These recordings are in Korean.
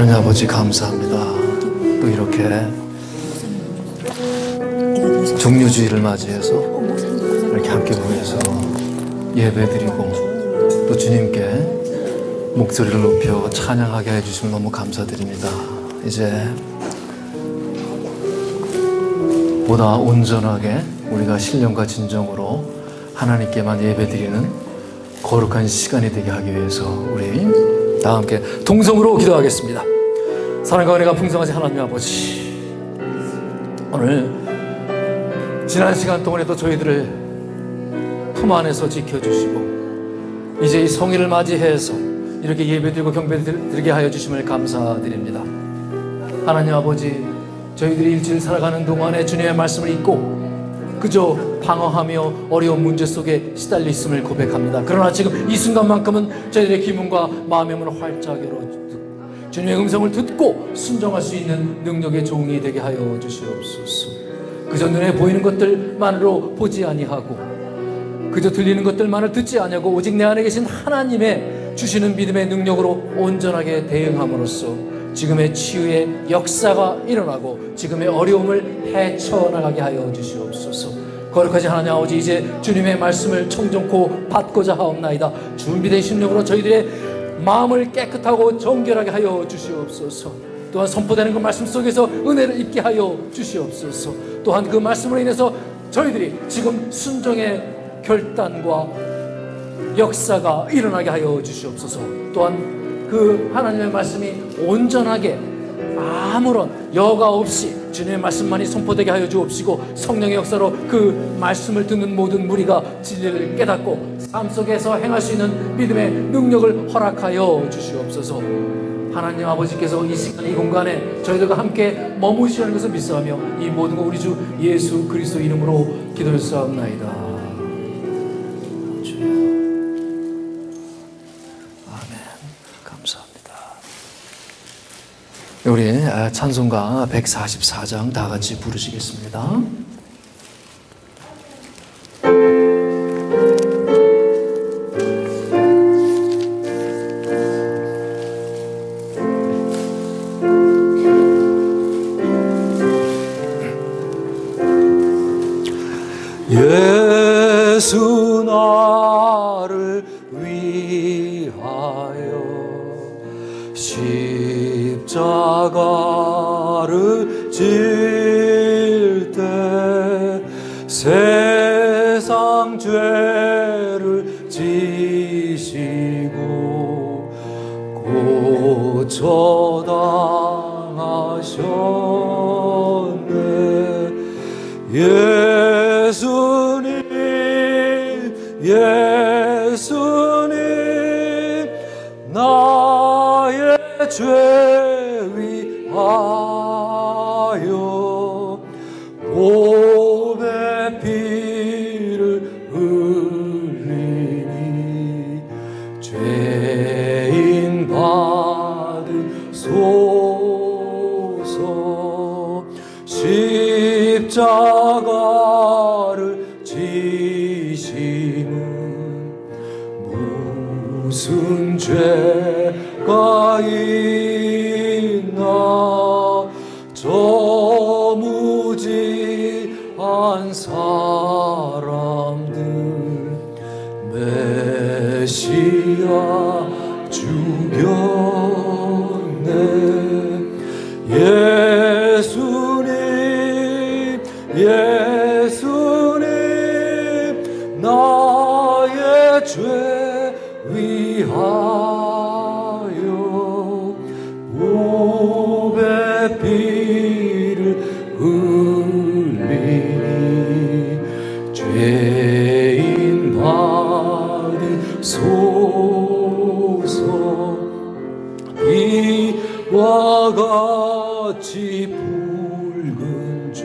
하나님 아버지 감사합니다. 또 이렇게 종료주의를 맞이해서 이렇게 함께 모여서 예배드리고 또 주님께 목소리를 높여 찬양하게 해주시면 너무 감사드립니다. 이제 보다 온전하게 우리가 신령과 진정으로 하나님께만 예배드리는 거룩한 시간이 되게 하기 위해서 우리 다 함께 동성으로 기도하겠습니다. 사랑과 은혜가 풍성하신 하나님 아버지, 오늘 지난 시간 동안에도 저희들을 품 안에서 지켜주시고 이제 이 성일을 맞이해서 이렇게 예배드리고 경배드리게 하여 주심을 감사드립니다. 하나님 아버지, 저희들이 일주일 살아가는 동안에 주님의 말씀을 잊고 그저 방황하며 어려운 문제 속에 시달려 있음을 고백합니다. 그러나 지금 이 순간만큼은 저희들의 기분과 마음의 문을 활짝 열어주고 주님의 음성을 듣고 순종할 수 있는 능력의 종이 되게 하여 주시옵소서. 그저 눈에 보이는 것들만으로 보지 아니하고 그저 들리는 것들만을 듣지 아니하고 오직 내 안에 계신 하나님의 주시는 믿음의 능력으로 온전하게 대응함으로써 지금의 치유의 역사가 일어나고 지금의 어려움을 헤쳐나가게 하여 주시옵소서. 거룩하신 하나님 아버지, 이제 주님의 말씀을 청정코 받고자 하옵나이다. 준비된 심령으로 저희들의 마음을 깨끗하고 정결하게 하여 주시옵소서. 또한 선포되는 그 말씀 속에서 은혜를 입게 하여 주시옵소서. 또한 그 말씀으로 인해서 저희들이 지금 순종의 결단과 역사가 일어나게 하여 주시옵소서. 또한 그 하나님의 말씀이 온전하게 아무런 여과 없이 주님의 말씀만이 선포되게 하여 주옵시고, 성령의 역사로 그 말씀을 듣는 모든 무리가 진리를 깨닫고 삶 속에서 행할 수 있는 믿음의 능력을 허락하여 주시옵소서. 하나님 아버지께서 이 시간 이 공간에 저희들과 함께 머무시는 것을 믿사오며 이 모든 것 우리 주 예수 그리스도 이름으로 기도했사옵나이다. 주여. 아멘. 감사합니다. 우리 찬송가 144장 다 같이 부르시겠습니다. 예수 나를 위하여 십자가를 질 때 세상 죄를 지시고 고쳐 당하셨네. 예수님 나의 죄 위하여 보배 피를 흘리니 죄인 받으소서. 십자가를 지심은 무슨 죄가 있나. 저 무지한 사람들 메시아 죽였네. 예수님 나의 죄 위하여 보배 피를 흘리니 죄인 받으소서. 비와 같이 붉은 죄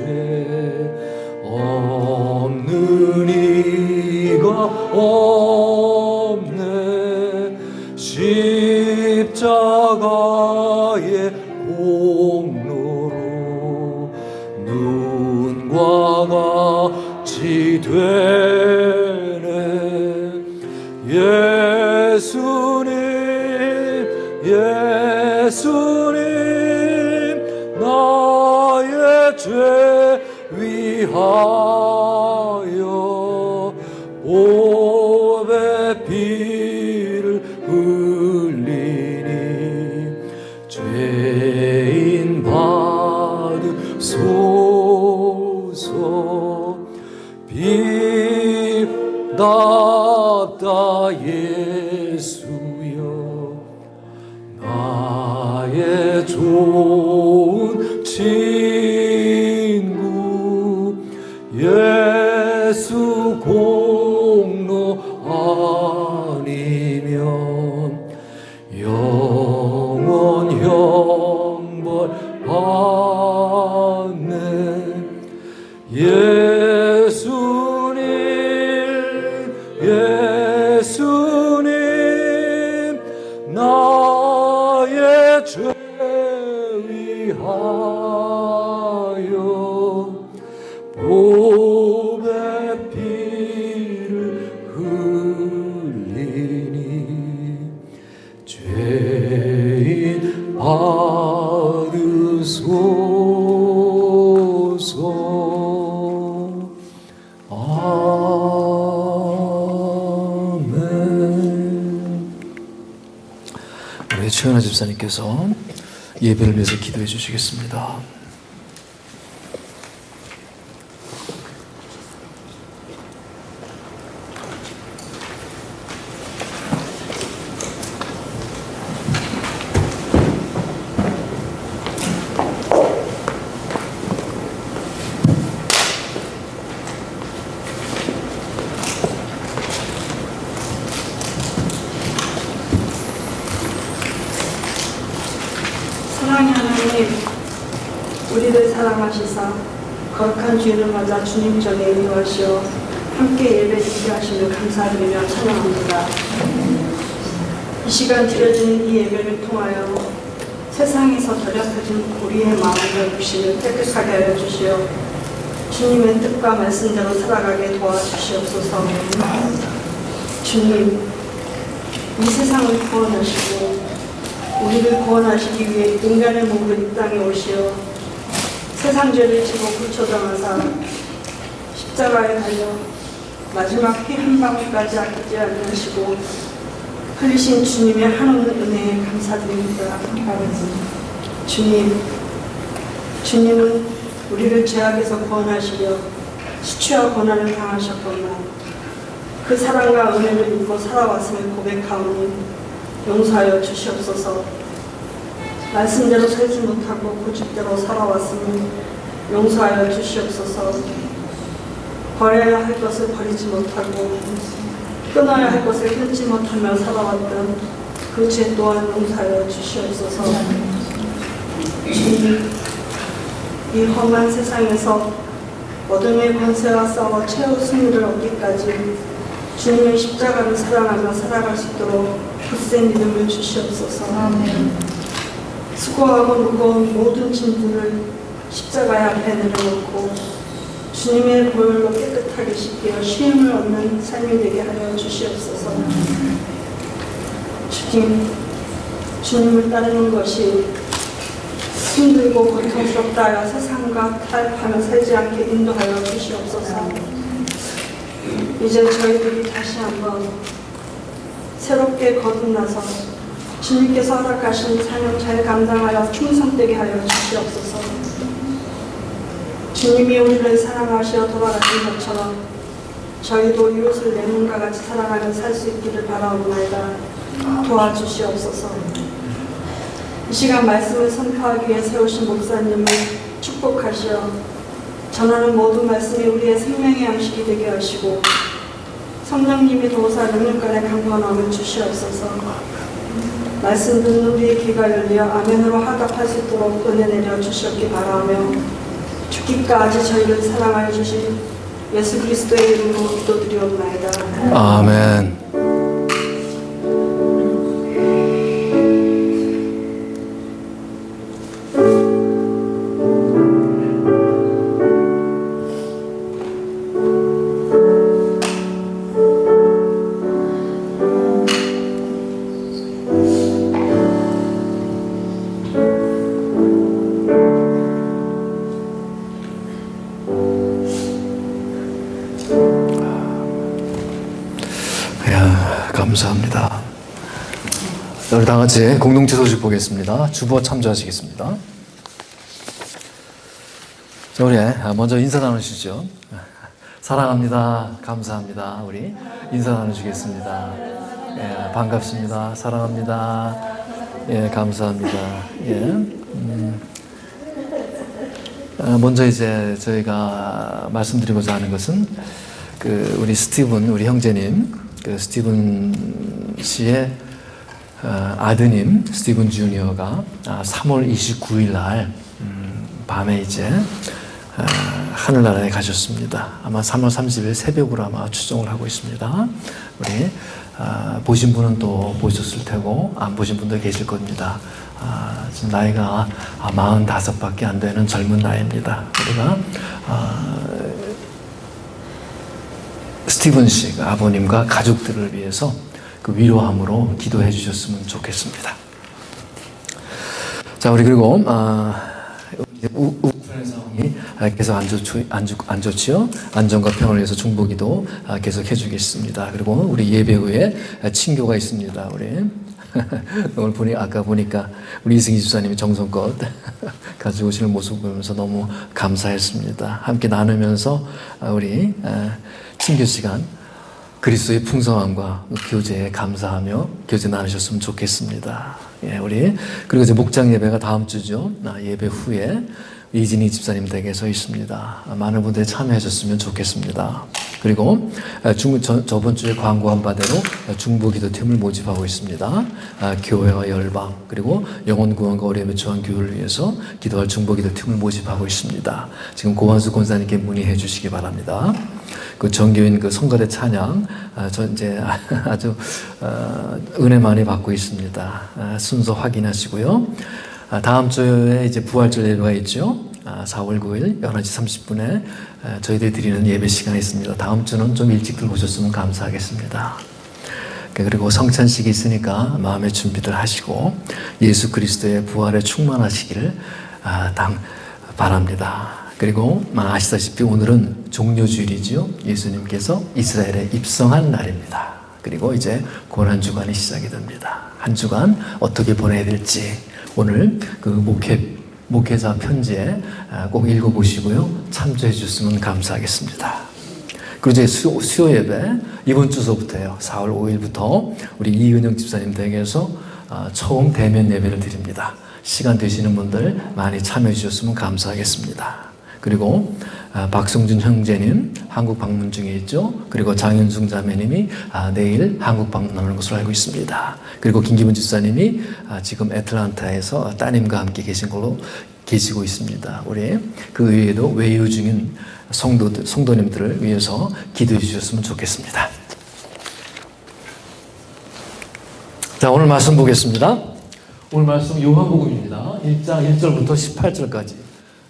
없는 이가 없네. 십자가의 공로로 눈과 같이 되네. 예수님 나의 죄 위하여 보배 피를 흘리니 죄인 받으소서. 비답다 예수여 나의 좋은 친구. 예수 공로 아니면 영원 형벌 받네. 예수님 나의 죄 위하여 보배 피를 흘리니 죄인 받으소서. 아멘. 우리 최은하 집사님께서 예배를 위해서 기도해 주시겠습니다. 하나님, 우리를 사랑하시사 거룩한 주일을 맞아 주님 전에 인도하시어 함께 예배드리게 하시며 감사드리며 찬양합니다. 이 시간 드려지는 이 예배를 통하여 세상에서 결여펴진 우리의 마음과 육신을 깨끗하게 하여 주시어 주님의 뜻과 말씀대로 살아가게 도와주시옵소서. 주님, 이 세상을 구원하시고 우리를 구원하시기 위해 인간의 몸으로 이 땅에 오시어 세상 죄를 지고 고쳐당하사 십자가에 달려 마지막 피 한 방울까지 아끼지 않으시고 흘리신 주님의 한없는 은혜에 감사드립니다. 주님은 우리를 죄악에서 구원하시려 수치와 고난을 당하셨건만 그 사랑과 은혜를 입고 살아왔음을 고백하오니 용서하여 주시옵소서. 말씀대로 살지 못하고 고집대로 살아왔음을 용서하여 주시옵소서. 버려야 할 것을 버리지 못하고 끊어야 할 것을 끊지 못하며 살아왔던 그 죄 또한 용서하여 주시옵소서. 주님, 이 험한 세상에서 어둠의 권세와 싸워 최후 승리를 얻기까지 주님의 십자가를 사랑하며 살아갈 수 있도록 굳센 믿음을 주시옵소서. 아멘. 수고하고 무거운 모든 짐들을 십자가의 앞에 내려놓고 주님의 보혈로 깨끗하게 씻겨 쉼을 얻는 삶이 되게 하여 주시옵소서. 주님을 따르는 것이 힘들고 고통스럽다 하여 세상과 타협하며 살지 않게 인도하여 주시옵소서. 이제 저희들이 다시 한번 새롭게 거듭나서 주님께서 허락하신 사명 잘 감당하여 충성되게 하여 주시옵소서. 주님이 우리를 사랑하시어 돌아가신 것처럼 저희도 이웃을 내 몸과 같이 사랑하며 살 수 있기를 바라옵나이다. 도와주시옵소서. 이 시간 말씀을 선포하기 위해 세우신 목사님을 축복하시어 전하는 모든 말씀이 우리의 생명의 양식이 되게 하시고 성령님이 도우사 능력간의 강건함을 주시옵소서. 말씀 듣는 우리의 귀가 열려 아멘으로 화답할 수 있도록 은혜 내려 주시옵기 바라며 죽기까지 저희를 사랑하여 주신 예수 그리스도의 이름으로 기도드리옵나이다. 아멘. 감사합니다. 우리 다 같이 공동체 소식 보겠습니다. 주보 참조하시겠습니다. 자, 우리 먼저 인사 나누시죠. 사랑합니다. 감사합니다. 우리 인사 나누시겠습니다. 예, 반갑습니다. 사랑합니다. 예, 감사합니다. 예. 먼저 이제 저희가 말씀드리고자 하는 것은 우리 스티븐, 우리 형제님, 스티븐 씨의 아드님 스티븐 주니어가 3월 29일 날 밤에 이제 하늘나라에 가셨습니다. 아마 3월 30일 새벽으로 아마 추정을 하고 있습니다. 우리 보신 분은 또 보셨을 테고 안 보신 분도 계실 겁니다. 지금 나이가 45밖에 안 되는 젊은 나이입니다. 우리가 스티븐 씨 아버님과 가족들을 위해서 그 위로함으로 기도해 주셨으면 좋겠습니다. 자, 우리 그리고 우크라이나 상황이 계속 안 좋지요. 안전과 평화를 위해서 중보기도 계속 해주겠습니다. 그리고 우리 예배 후에 친교가 있습니다. 우리 오늘 아까 보니까 우리 이승희 집사님이 정성껏 가지고 오시는 모습을 보면서 너무 감사했습니다. 함께 나누면서 우리 친교 시간 그리스도의 풍성함과 교제에 감사하며 교제 나누셨으면 좋겠습니다. 예, 우리 그리고 이제 목장 예배가 다음 주죠. 예배 후에 이진희 집사님 댁에 서 있습니다. 많은 분들이 참여해 줬으면 좋겠습니다. 그리고 저번 주에 광고한 바대로 중보기도팀을 모집하고 있습니다. 교회와 열방 그리고 영혼구원과 어려움에 처한 교회를 위해서 기도할 중보기도팀을 모집하고 있습니다. 지금 고환수 권사님께 문의해 주시기 바랍니다. 그 정교인 그 성가대 찬양 저 이제 아주 은혜 많이 받고 있습니다. 순서 확인하시고요. 다음 주에 이제 부활절 예배가 있죠. 4월 9일 11시 30분에 저희들이 드리는 예배 시간이 있습니다. 다음 주는 좀 일찍 들어오셨으면 감사하겠습니다. 그리고 성찬식이 있으니까 마음의 준비들 하시고 예수 그리스도의 부활에 충만하시기를 바랍니다. 그리고 아시다시피 오늘은 종료주일이죠. 예수님께서 이스라엘에 입성한 날입니다. 그리고 이제 고난주간이 시작이 됩니다. 한 주간 어떻게 보내야 될지 오늘 그 목회자 편지에 꼭 읽어보시고요. 참조해 주셨으면 감사하겠습니다. 그리고 이제 수요 예배 이번 주서부터요. 4월 5일부터 우리 이은영 집사님 댁에서 처음 대면 예배를 드립니다. 시간 되시는 분들 많이 참여해 주셨으면 감사하겠습니다. 그리고 박성준 형제님 한국 방문 중에 있죠. 그리고 장윤승 자매님이 내일 한국 방문하는 것으로 알고 있습니다. 그리고 김기문 집사님이 지금 애틀란타에서 따님과 함께 계시고 있습니다. 우리 그 외에도 외유 중인 성도님들을 위해서 기도해 주셨으면 좋겠습니다. 자, 오늘 말씀 보겠습니다. 오늘 말씀 요한복음입니다. 1장 1절부터 18절까지.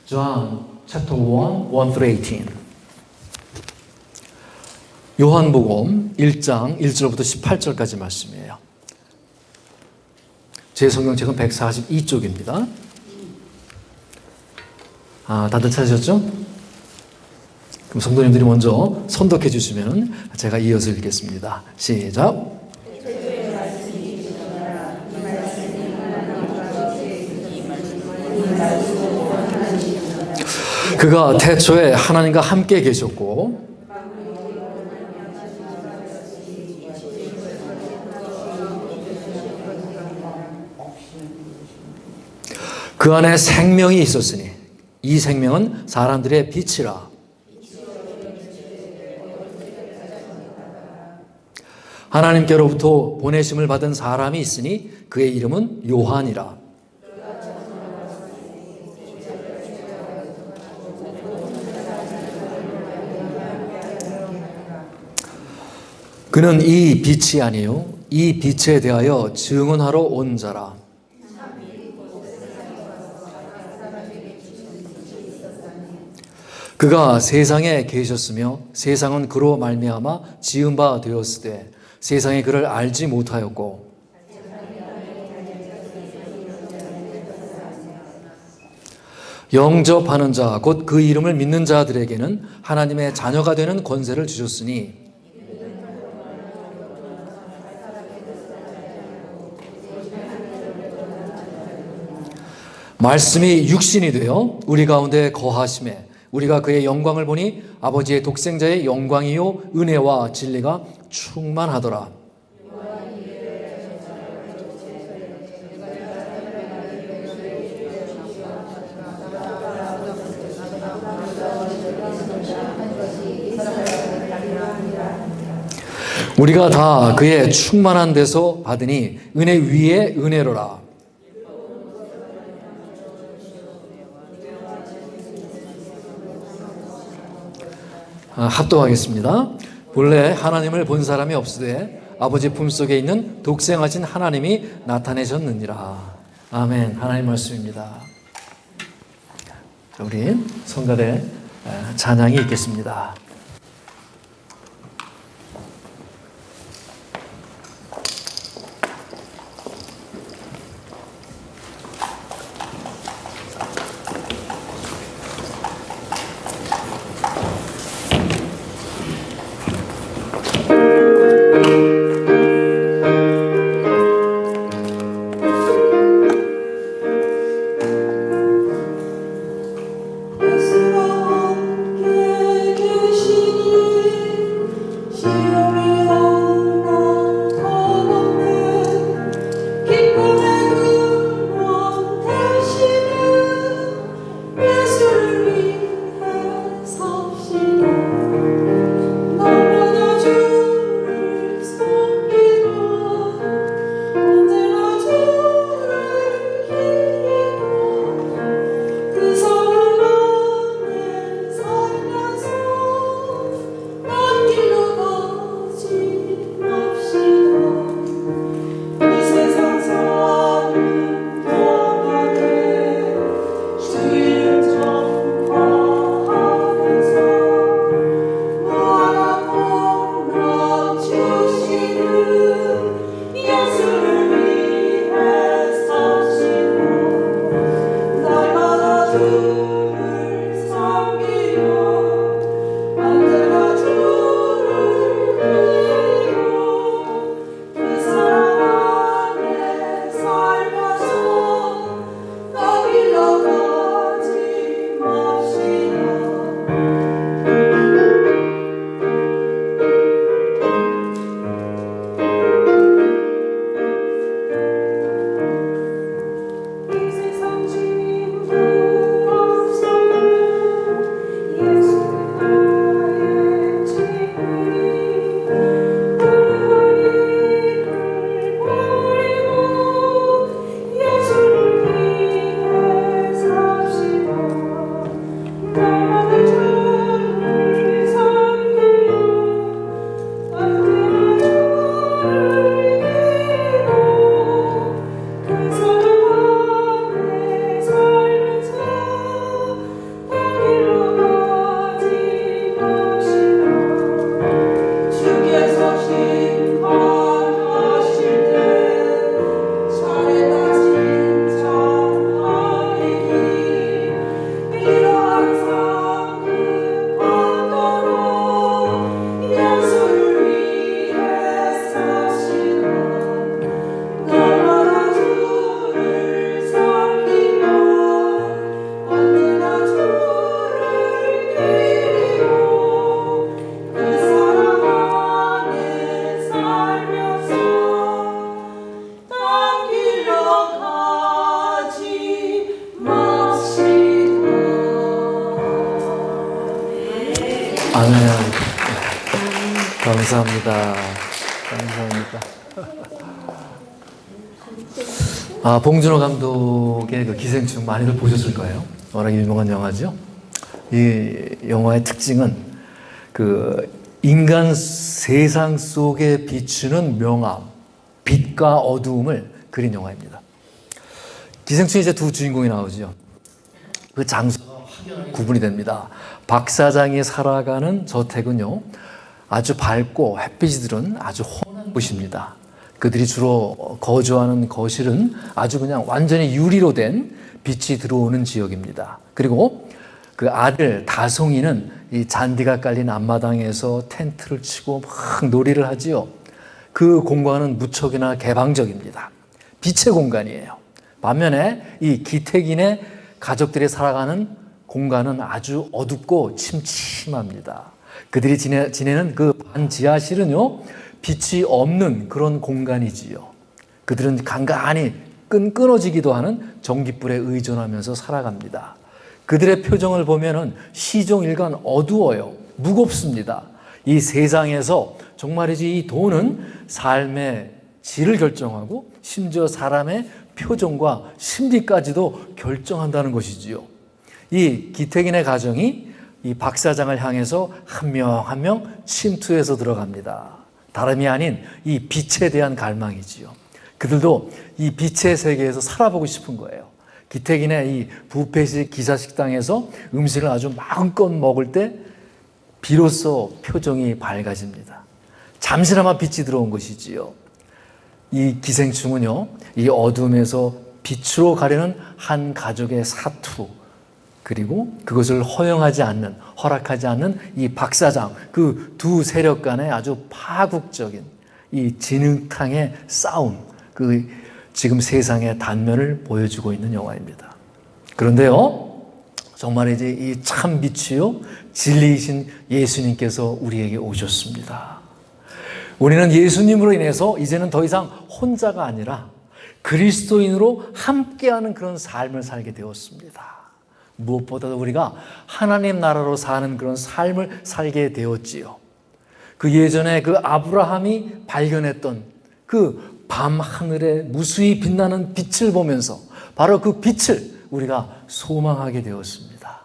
John chapter 1, 1-18. 요한복음 1장 1절부터 18절까지 말씀이에요. 제 성경책은 142쪽입니다. 다들 찾으셨죠? 그럼 성도님들이 먼저 선독해 주시면 제가 이어서 읽겠습니다. 시작. 그가 태초에 하나님과 함께 계셨고 그 안에 생명이 있었으니 이 생명은 사람들의 빛이라. 하나님께로부터 보내심을 받은 사람이 있으니 그의 이름은 요한이라. 그는 이 빛이 아니요 이 빛에 대하여 증언하러 온 자라. 그가 세상에 계셨으며 세상은 그로 말미암아 지은 바 되었으되 세상이 그를 알지 못하였고 영접하는 자 곧 그 이름을 믿는 자들에게는 하나님의 자녀가 되는 권세를 주셨으니 말씀이 육신이 되어 우리 가운데 거하심에 우리가 그의 영광을 보니 아버지의 독생자의 영광이요 은혜와 진리가 충만하더라. 우리가 다 그의 충만한 데서 받으니 은혜 위에 은혜로라. 합독하겠습니다. 본래 하나님을 본 사람이 없으되 아버지 품속에 있는 독생하신 하나님이 나타내셨느니라. 아멘. 하나님 말씀입니다. 우리 성가대 찬양이 있겠습니다. 스스로 함께 계시 감사합니다. 감사합니다. 봉준호 감독의 그 기생충 많이들 보셨을 거예요. 워낙 유명한 영화죠. 이 영화의 특징은 그 인간 세상 속에 비추는 명암, 빛과 어두움을 그린 영화입니다. 기생충에 이제 두 주인공이 나오죠. 그 장소가 확연하게 구분이 됩니다. 박 사장이 살아가는 저택은요, 아주 밝고 햇빛이 들은 아주 혼한 곳입니다. 그들이 주로 거주하는 거실은 아주 그냥 완전히 유리로 된 빛이 들어오는 지역입니다. 그리고 그 아들 다송이는 이 잔디가 깔린 앞마당에서 텐트를 치고 막 놀이를 하지요. 그 공간은 무척이나 개방적입니다. 빛의 공간이에요. 반면에 이 기택인의 가족들이 살아가는 공간은 아주 어둡고 침침합니다. 그들이 지내는 그 반지하실은요, 빛이 없는 그런 공간이지요. 그들은 간간히 끊어지기도 하는 전깃불에 의존하면서 살아갑니다. 그들의 표정을 보면은 시종일관 어두워요. 무겁습니다. 이 세상에서 정말이지 이 돈은 삶의 질을 결정하고 심지어 사람의 표정과 심리까지도 결정한다는 것이지요. 이 기택인의 가정이 이 박 사장을 향해서 한 명 한 명 침투해서 들어갑니다. 다름이 아닌 이 빛에 대한 갈망이지요. 그들도 이 빛의 세계에서 살아보고 싶은 거예요. 기택인의 이 뷔페식 기사식당에서 음식을 아주 마음껏 먹을 때 비로소 표정이 밝아집니다. 잠시나마 빛이 들어온 것이지요. 이 기생충은요, 이 어둠에서 빛으로 가려는 한 가족의 사투, 그리고 그것을 허락하지 않는 이 박사장, 그 두 세력 간의 아주 파국적인 이 진흙탕의 싸움, 그 지금 세상의 단면을 보여주고 있는 영화입니다. 그런데요, 정말이지 이 참 빛이요, 진리이신 예수님께서 우리에게 오셨습니다. 우리는 예수님으로 인해서 이제는 더 이상 혼자가 아니라 그리스도인으로 함께하는 그런 삶을 살게 되었습니다. 무엇보다도 우리가 하나님 나라로 사는 그런 삶을 살게 되었지요. 그 예전에 그 아브라함이 발견했던 그 밤 하늘에 무수히 빛나는 빛을 보면서 바로 그 빛을 우리가 소망하게 되었습니다.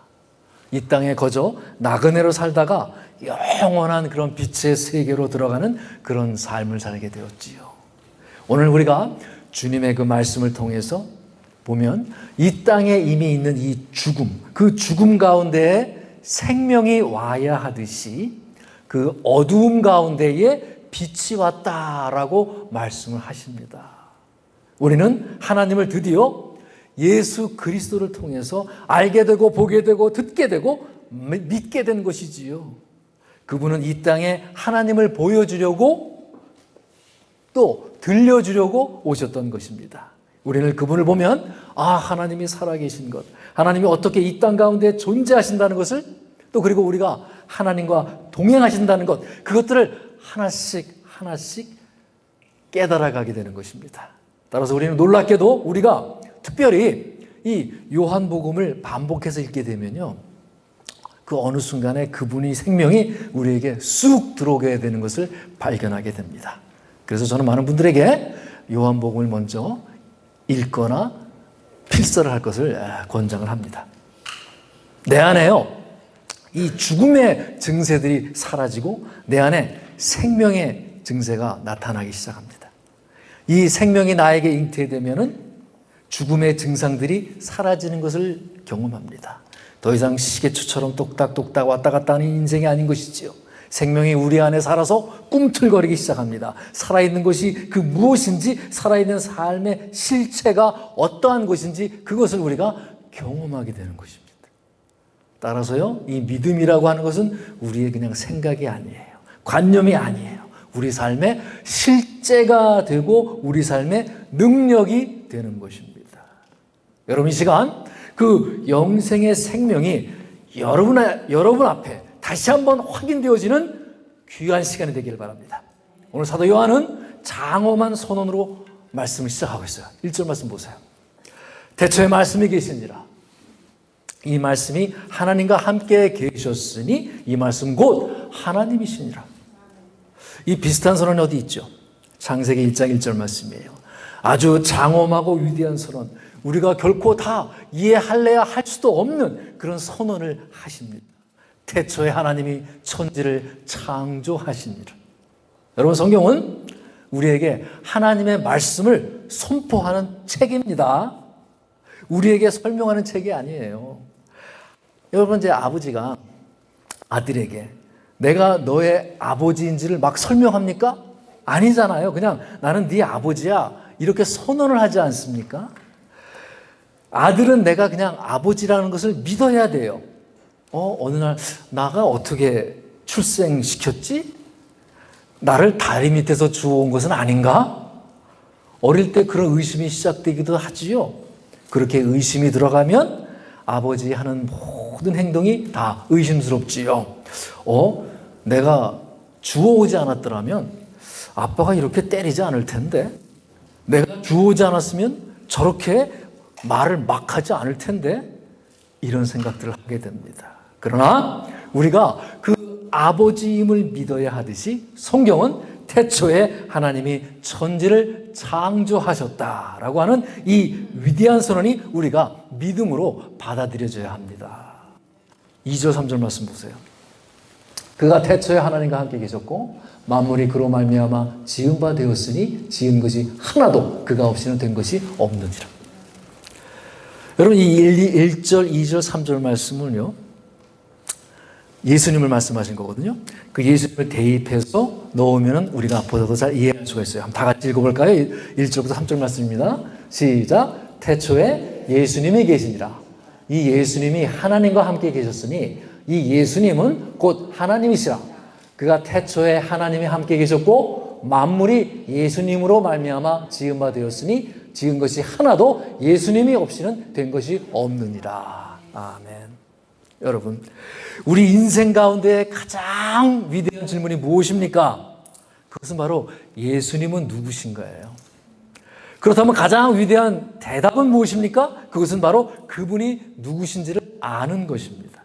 이 땅에 거저 나그네로 살다가 영원한 그런 빛의 세계로 들어가는 그런 삶을 살게 되었지요. 오늘 우리가 주님의 그 말씀을 통해서 보면 이 땅에 이미 있는 이 죽음, 그 죽음 가운데에 생명이 와야 하듯이 그 어두움 가운데에 빛이 왔다라고 말씀을 하십니다. 우리는 하나님을 드디어 예수 그리스도를 통해서 알게 되고 보게 되고 듣게 되고 믿게 된 것이지요. 그분은 이 땅에 하나님을 보여주려고 또 들려주려고 오셨던 것입니다. 우리는 그분을 보면 하나님이 살아계신 것, 하나님이 어떻게 이 땅 가운데 존재하신다는 것을, 또 그리고 우리가 하나님과 동행하신다는 것, 그것들을 하나씩 깨달아가게 되는 것입니다. 따라서 우리는 놀랍게도 우리가 특별히 이 요한복음을 반복해서 읽게 되면요, 그 어느 순간에 그분의 생명이 우리에게 쑥 들어오게 되는 것을 발견하게 됩니다. 그래서 저는 많은 분들에게 요한복음을 먼저 읽거나 필사를 할 것을 권장을 합니다. 내 안에요, 이 죽음의 증세들이 사라지고 내 안에 생명의 증세가 나타나기 시작합니다. 이 생명이 나에게 잉태되면은 죽음의 증상들이 사라지는 것을 경험합니다. 더 이상 시계추처럼 똑딱똑딱 왔다 갔다 하는 인생이 아닌 것이지요. 생명이 우리 안에 살아서 꿈틀거리기 시작합니다. 살아있는 것이 그 무엇인지, 살아있는 삶의 실체가 어떠한 것인지 그것을 우리가 경험하게 되는 것입니다. 따라서요, 이 믿음이라고 하는 것은 우리의 그냥 생각이 아니에요. 관념이 아니에요. 우리 삶의 실제가 되고 우리 삶의 능력이 되는 것입니다. 여러분, 이 시간 그 영생의 생명이 여러분 앞에 다시 한번 확인되어지는 귀한 시간이 되기를 바랍니다. 오늘 사도 요한은 장엄한 선언으로 말씀을 시작하고 있어요. 1절 말씀 보세요. 태초에 말씀이 계시니라. 이 말씀이 하나님과 함께 계셨으니 이 말씀 곧 하나님이시니라. 이 비슷한 선언이 어디 있죠? 창세기 1장 1절 말씀이에요. 아주 장엄하고 위대한 선언, 우리가 결코 다 이해할래야 할 수도 없는 그런 선언을 하십니다. 태초에 하나님이 천지를 창조하시니라. 여러분, 성경은 우리에게 하나님의 말씀을 선포하는 책입니다. 우리에게 설명하는 책이 아니에요. 여러분, 제 아버지가 아들에게 내가 너의 아버지인지를 막 설명합니까? 아니잖아요. 그냥 나는 네 아버지야 이렇게 선언을 하지 않습니까? 아들은 내가 그냥 아버지라는 것을 믿어야 돼요. 어느 날 나가 어떻게 출생시켰지? 나를 다리 밑에서 주워온 것은 아닌가? 어릴 때 그런 의심이 시작되기도 하지요. 그렇게 의심이 들어가면 아버지 하는 모든 행동이 다 의심스럽지요. 내가 주워오지 않았더라면 아빠가 이렇게 때리지 않을 텐데, 내가 주워오지 않았으면 저렇게 말을 막 하지 않을 텐데, 이런 생각들을 하게 됩니다. 그러나 우리가 그 아버지임을 믿어야 하듯이 성경은 태초에 하나님이 천지를 창조하셨다라고 하는 이 위대한 선언이 우리가 믿음으로 받아들여져야 합니다. 2절 3절 말씀 보세요. 그가 태초에 하나님과 함께 계셨고 만물이 그로 말미암아 지은 바 되었으니 지은 것이 하나도 그가 없이는 된 것이 없느니라. 여러분, 이 1절, 2절, 3절 말씀은요, 예수님을 말씀하신 거거든요. 그 예수님을 대입해서 넣으면 우리가 보다 더 잘 이해할 수가 있어요. 한번 다 같이 읽어볼까요? 1절부터 3절 말씀입니다. 시작. 태초에 예수님이 계시니라. 이 예수님이 하나님과 함께 계셨으니 이 예수님은 곧 하나님이시라. 그가 태초에 하나님이 함께 계셨고 만물이 예수님으로 말미암아 지은 바 되었으니 지은 것이 하나도 예수님이 없이는 된 것이 없느니라. 아멘. 여러분, 우리 인생 가운데 가장 위대한 질문이 무엇입니까? 그것은 바로 예수님은 누구신가예요. 그렇다면 가장 위대한 대답은 무엇입니까? 그것은 바로 그분이 누구신지를 아는 것입니다.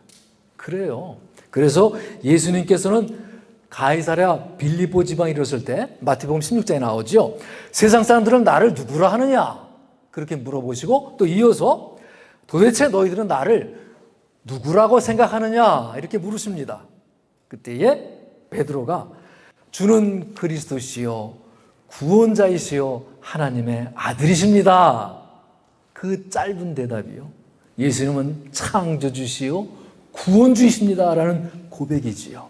그래요. 그래서 예수님께서는 가이사랴 빌립보 지방에 이르렀을 때 마태복음 16장에 나오죠. 세상 사람들은 나를 누구라 하느냐? 그렇게 물어보시고 또 이어서 도대체 너희들은 나를 누구라고 생각하느냐? 이렇게 물으십니다. 그때에 베드로가 주는 그리스도시요 구원자이시요 하나님의 아들이십니다. 그 짧은 대답이요. 예수님은 창조주시요 구원주이십니다라는 고백이지요.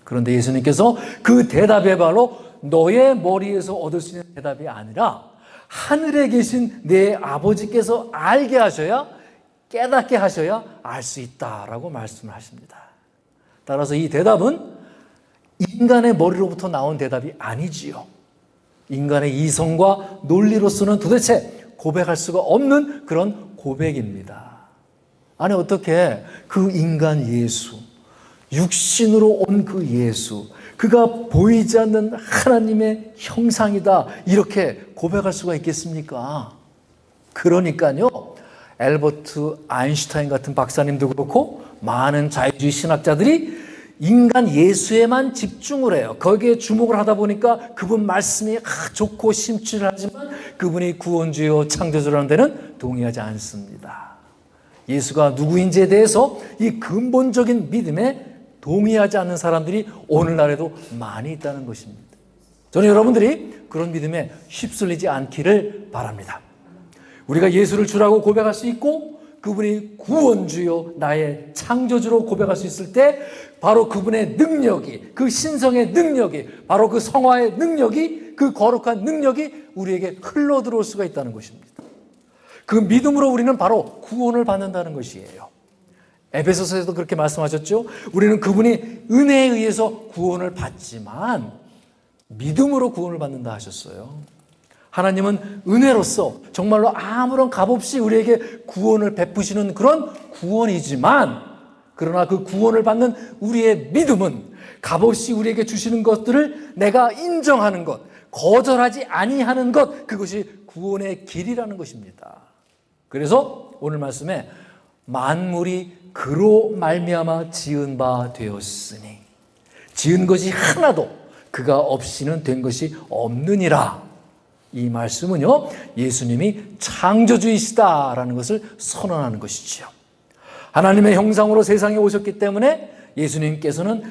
그런데 예수님께서 그 대답에 바로 너의 머리에서 얻을 수 있는 대답이 아니라 하늘에 계신 내 아버지께서 알게 하셔야, 깨닫게 하셔야 알 수 있다라고 말씀을 하십니다. 따라서 이 대답은 인간의 머리로부터 나온 대답이 아니지요. 인간의 이성과 논리로서는 도대체 고백할 수가 없는 그런 고백입니다. 아니, 어떻게 그 인간 예수, 육신으로 온 그 예수, 그가 보이지 않는 하나님의 형상이다 이렇게 고백할 수가 있겠습니까? 그러니까요, 엘버트 아인슈타인 같은 박사님도 그렇고 많은 자유주의 신학자들이 인간 예수에만 집중을 해요. 거기에 주목을 하다 보니까 그분 말씀이 좋고 심취하지만 그분이 구원주요 창조주라는 데는 동의하지 않습니다. 예수가 누구인지에 대해서 이 근본적인 믿음에 동의하지 않는 사람들이 오늘날에도 많이 있다는 것입니다. 저는 여러분들이 그런 믿음에 휩쓸리지 않기를 바랍니다. 우리가 예수를 주라고 고백할 수 있고 그분이 구원주요 나의 창조주로 고백할 수 있을 때 바로 그분의 능력이, 그 신성의 능력이, 바로 그 성화의 능력이, 그 거룩한 능력이 우리에게 흘러 들어올 수가 있다는 것입니다. 그 믿음으로 우리는 바로 구원을 받는다는 것이에요. 에베소서에도 그렇게 말씀하셨죠. 우리는 그분이 은혜에 의해서 구원을 받지만 믿음으로 구원을 받는다 하셨어요. 하나님은 은혜로서 정말로 아무런 값없이 우리에게 구원을 베푸시는 그런 구원이지만, 그러나 그 구원을 받는 우리의 믿음은 값없이 우리에게 주시는 것들을 내가 인정하는 것, 거절하지 아니하는 것, 그것이 구원의 길이라는 것입니다. 그래서 오늘 말씀에 만물이 그로 말미암아 지은 바 되었으니, 지은 것이 하나도 그가 없이는 된 것이 없느니라. 이 말씀은요, 예수님이 창조주이시다라는 것을 선언하는 것이지요. 하나님의 형상으로 세상에 오셨기 때문에 예수님께서는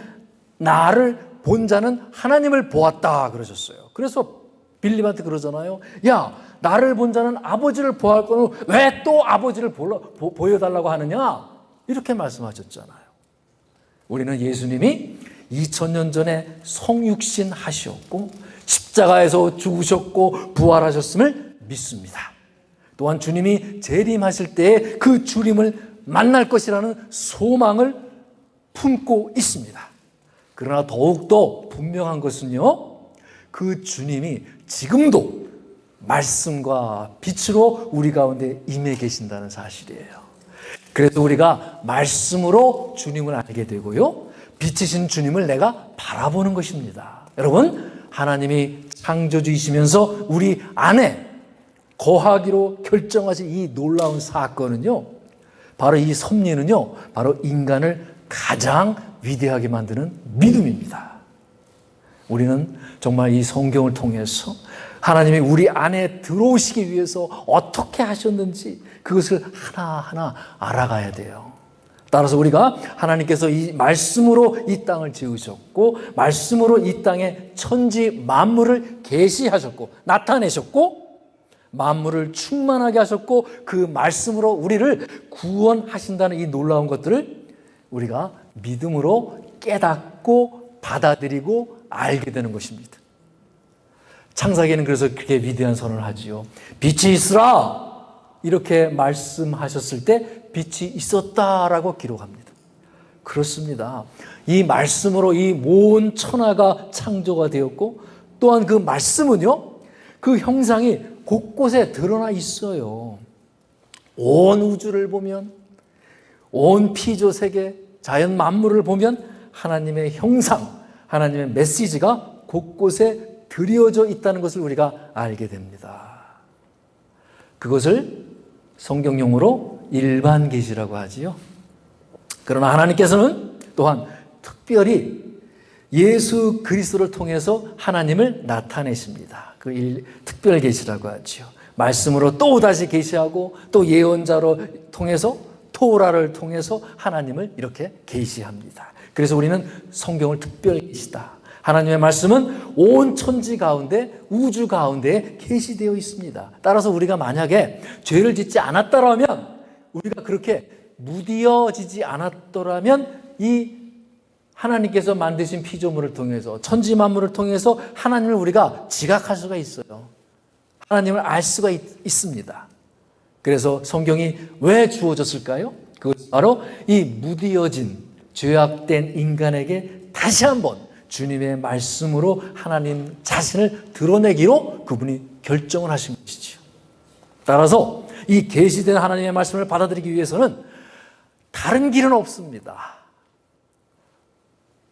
나를 본 자는 하나님을 보았다 그러셨어요. 그래서 빌립한테 그러잖아요. 야, 나를 본 자는 아버지를 보아할 거는 왜 또 아버지를 보여달라고 하느냐? 이렇게 말씀하셨잖아요. 우리는 예수님이 2000년 전에 성육신 하셨고 십자가에서 죽으셨고 부활하셨음을 믿습니다. 또한 주님이 재림하실 때에 그 주님을 만날 것이라는 소망을 품고 있습니다. 그러나 더욱더 분명한 것은요, 그 주님이 지금도 말씀과 빛으로 우리 가운데 임해 계신다는 사실이에요. 그래서 우리가 말씀으로 주님을 알게 되고요, 빛이신 주님을 내가 바라보는 것입니다. 여러분, 하나님이 창조주이시면서 우리 안에 거하기로 결정하신 이 놀라운 사건은요, 바로 이 섭리는요, 바로 인간을 가장 위대하게 만드는 믿음입니다. 우리는 정말 이 성경을 통해서 하나님이 우리 안에 들어오시기 위해서 어떻게 하셨는지 그것을 하나하나 알아가야 돼요. 따라서 우리가 하나님께서 이 말씀으로 이 땅을 지으셨고 말씀으로 이 땅에 천지 만물을 계시하셨고 나타내셨고 만물을 충만하게 하셨고 그 말씀으로 우리를 구원하신다는 이 놀라운 것들을 우리가 믿음으로 깨닫고 받아들이고 알게 되는 것입니다. 창세기에는 그래서 그렇게 위대한 선언을 하지요. 빛이 있으라 이렇게 말씀하셨을 때 빛이 있었다라고 기록합니다. 그렇습니다. 이 말씀으로 이 모든 천하가 창조가 되었고 또한 그 말씀은요, 그 형상이 곳곳에 드러나 있어요. 온 우주를 보면, 온 피조세계, 자연 만물을 보면 하나님의 형상, 하나님의 메시지가 곳곳에 드려져 있다는 것을 우리가 알게 됩니다. 그것을 성경용어로 일반 계시라고 하지요. 그러나 하나님께서는 또한 특별히 예수 그리스도를 통해서 하나님을 나타내십니다. 그 특별 계시라고 하지요. 말씀으로 또 다시 계시하고 또 예언자로 통해서 토라를 통해서 하나님을 이렇게 계시합니다. 그래서 우리는 성경을 특별 계시다. 하나님의 말씀은 온 천지 가운데 우주 가운데 계시되어 있습니다. 따라서 우리가 만약에 죄를 짓지 않았더라면 우리가 그렇게 무디어지지 않았더라면 이 하나님께서 만드신 피조물을 통해서 천지 만물을 통해서 하나님을 우리가 지각할 수가 있어요. 하나님을 알 수가 있습니다. 그래서 성경이 왜 주어졌을까요? 그것은 바로 이 무디어진 죄악된 인간에게 다시 한번 주님의 말씀으로 하나님 자신을 드러내기로 그분이 결정을 하신 것이죠. 따라서 이 계시된 하나님의 말씀을 받아들이기 위해서는 다른 길은 없습니다.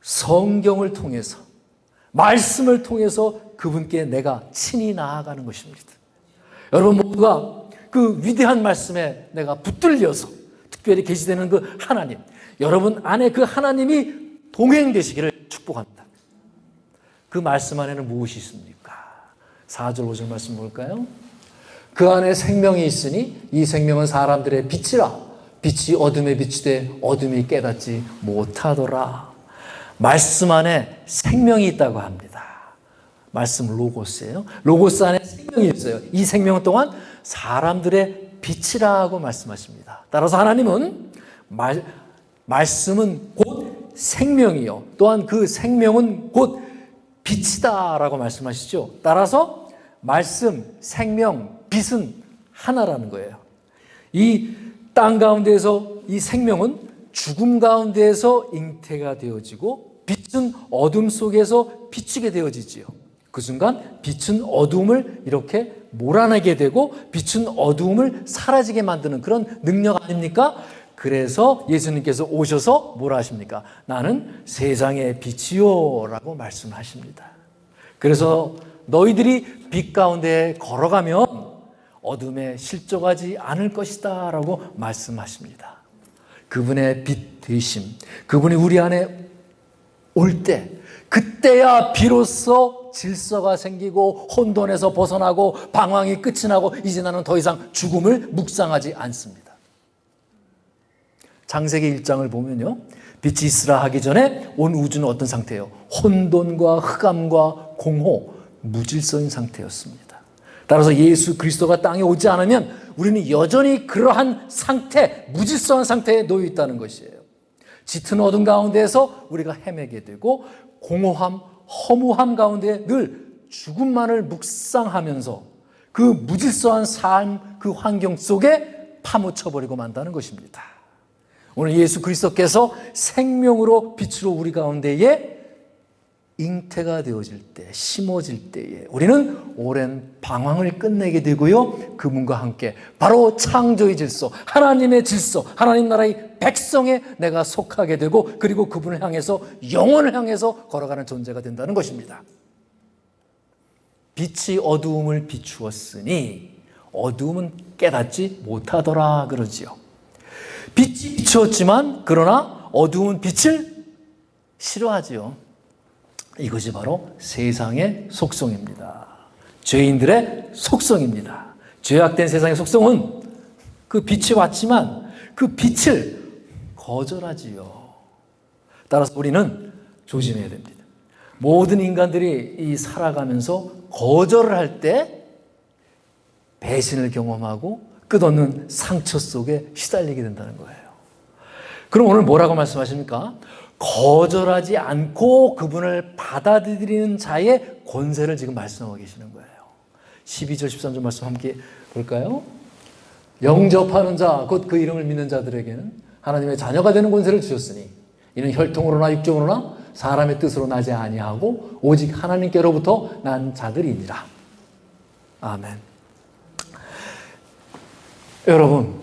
성경을 통해서 말씀을 통해서 그분께 내가 친히 나아가는 것입니다. 여러분 모두가 그 위대한 말씀에 내가 붙들려서 특별히 계시되는 그 하나님, 여러분 안에 그 하나님이 동행되시기를 축복합니다. 그 말씀 안에는 무엇이 있습니까? 4절 5절 말씀 볼까요? 그 안에 생명이 있으니 이 생명은 사람들의 빛이라. 빛이 어둠에 비추되 어둠이 깨닫지 못하더라. 말씀 안에 생명이 있다고 합니다. 말씀 로고스예요. 로고스 안에 생명이 있어요. 이 생명 또한 사람들의 빛이라고 말씀하십니다. 따라서 하나님은 말씀은 곧 생명이요. 또한 그 생명은 곧 빛이다라고 말씀하시죠. 따라서 말씀, 생명, 빛은 하나라는 거예요. 이 땅 가운데에서 이 생명은 죽음 가운데에서 잉태가 되어지고 빛은 어둠 속에서 비추게 되어지지요. 그 순간 빛은 어둠을 이렇게 몰아내게 되고 빛은 어둠을 사라지게 만드는 그런 능력 아닙니까? 그래서 예수님께서 오셔서 뭐라 하십니까? 나는 세상의 빛이요 라고 말씀하십니다. 그래서 너희들이 빛 가운데 걸어가면 어둠에 실족하지 않을 것이다 라고 말씀하십니다. 그분의 빛 되심, 그분이 우리 안에 올 때 그때야 비로소 질서가 생기고 혼돈에서 벗어나고 방황이 끝이 나고 이제 나는 더 이상 죽음을 묵상하지 않습니다. 창세기 1장을 보면요, 빛이 있으라 하기 전에 온 우주는 어떤 상태예요? 혼돈과 흑암과 공허, 무질서인 상태였습니다. 따라서 예수 그리스도가 땅에 오지 않으면 우리는 여전히 그러한 상태, 무질서한 상태에 놓여 있다는 것이에요. 짙은 어둠 가운데에서 우리가 헤매게 되고 공허함, 허무함 가운데 늘 죽음만을 묵상하면서 그 무질서한 삶, 그 환경 속에 파묻혀버리고 만다는 것입니다. 오늘 예수 그리스도께서 생명으로 빛으로 우리 가운데에 잉태가 되어질 때, 심어질 때에 우리는 오랜 방황을 끝내게 되고요, 그분과 함께 바로 창조의 질서, 하나님의 질서, 하나님 나라의 백성에 내가 속하게 되고 그리고 그분을 향해서, 영혼을 향해서 걸어가는 존재가 된다는 것입니다. 빛이 어두움을 비추었으니 어두움은 깨닫지 못하더라 그러지요. 빛이 비추었지만 그러나 어두움은 빛을 싫어하지요. 이것이 바로 세상의 속성입니다. 죄인들의 속성입니다. 죄악된 세상의 속성은 그 빛이 왔지만 그 빛을 거절하지요. 따라서 우리는 조심해야 됩니다. 모든 인간들이 이 살아가면서 거절을 할 때 배신을 경험하고 끝없는 상처 속에 시달리게 된다는 거예요. 그럼 오늘 뭐라고 말씀하십니까? 거절하지 않고 그분을 받아들이는 자의 권세를 지금 말씀하고 계시는 거예요. 12절 13절 말씀 함께 볼까요? 영접하는 자, 곧 그 이름을 믿는 자들에게는 하나님의 자녀가 되는 권세를 주셨으니 이는 혈통으로나 육정으로나 사람의 뜻으로 나지 아니하고 오직 하나님께로부터 난 자들이니라. 아멘. 여러분,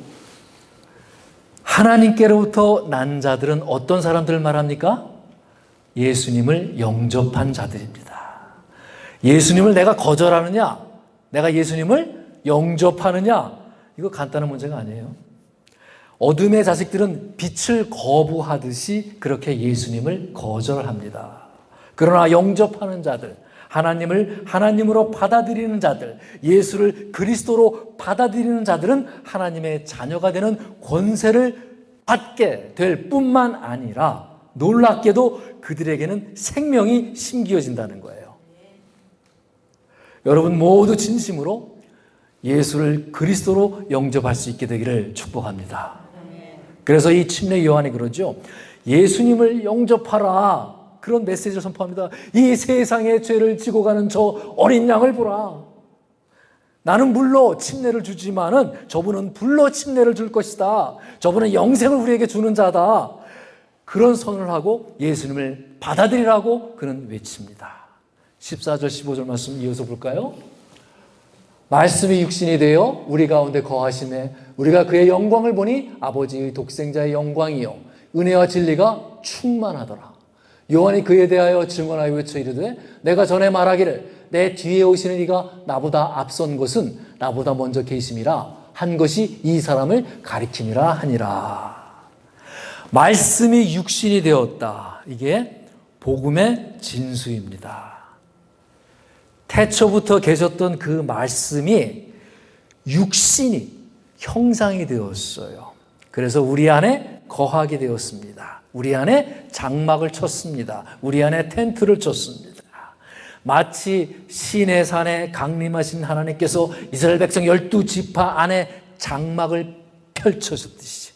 하나님께로부터 난 자들은 어떤 사람들을 말합니까? 예수님을 영접한 자들입니다. 예수님을 내가 거절하느냐, 내가 예수님을 영접하느냐, 이거 간단한 문제가 아니에요. 어둠의 자식들은 빛을 거부하듯이 그렇게 예수님을 거절합니다. 그러나 영접하는 자들, 하나님을 하나님으로 받아들이는 자들, 예수를 그리스도로 받아들이는 자들은 하나님의 자녀가 되는 권세를 받게 될 뿐만 아니라 놀랍게도 그들에게는 생명이 심겨진다는 거예요. 여러분 모두 진심으로 예수를 그리스도로 영접할 수 있게 되기를 축복합니다. 그래서 이 침례 요한이 그러죠. 예수님을 영접하라. 그런 메시지를 선포합니다. 이 세상의 죄를 지고 가는 저 어린 양을 보라. 나는 물로 침례를 주지만은 저분은 불로 침례를 줄 것이다. 저분은 영생을 우리에게 주는 자다. 그런 선언을 하고 예수님을 받아들이라고 그는 외칩니다. 14절 15절 말씀 이어서 볼까요? 말씀이 육신이 되어 우리 가운데 거하심에 우리가 그의 영광을 보니 아버지의 독생자의 영광이요 은혜와 진리가 충만하더라. 요한이 그에 대하여 증언하여 외쳐 이르되 내가 전에 말하기를 내 뒤에 오시는 이가 나보다 앞선 것은 나보다 먼저 계심이라 한 것이 이 사람을 가리킴이라 하니라. 말씀이 육신이 되었다. 이게 복음의 진수입니다. 태초부터 계셨던 그 말씀이 육신이 형상이 되었어요. 그래서 우리 안에 거하게 되었습니다. 우리 안에 장막을 쳤습니다. 우리 안에 텐트를 쳤습니다. 마치 시내산에 강림하신 하나님께서 이스라엘 백성 12지파 안에 장막을 펼쳐셨듯이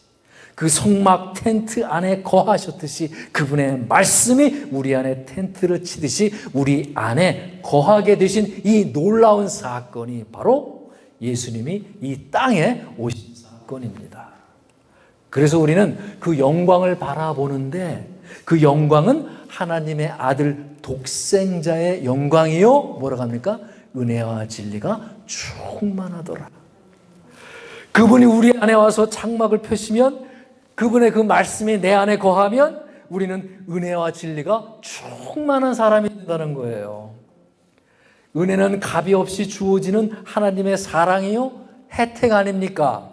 그 성막 텐트 안에 거하셨듯이 그분의 말씀이 우리 안에 텐트를 치듯이 우리 안에 거하게 되신 이 놀라운 사건이 바로 예수님이 이 땅에 오신 사건입니다. 그래서 우리는 그 영광을 바라보는데 그 영광은 하나님의 아들 독생자의 영광이요 뭐라고 합니까? 은혜와 진리가 충만하더라. 그분이 우리 안에 와서 장막을 펴시면 그분의 그 말씀이 내 안에 거하면 우리는 은혜와 진리가 충만한 사람이 된다는 거예요. 은혜는 값이 없이 주어지는 하나님의 사랑이요 혜택 아닙니까?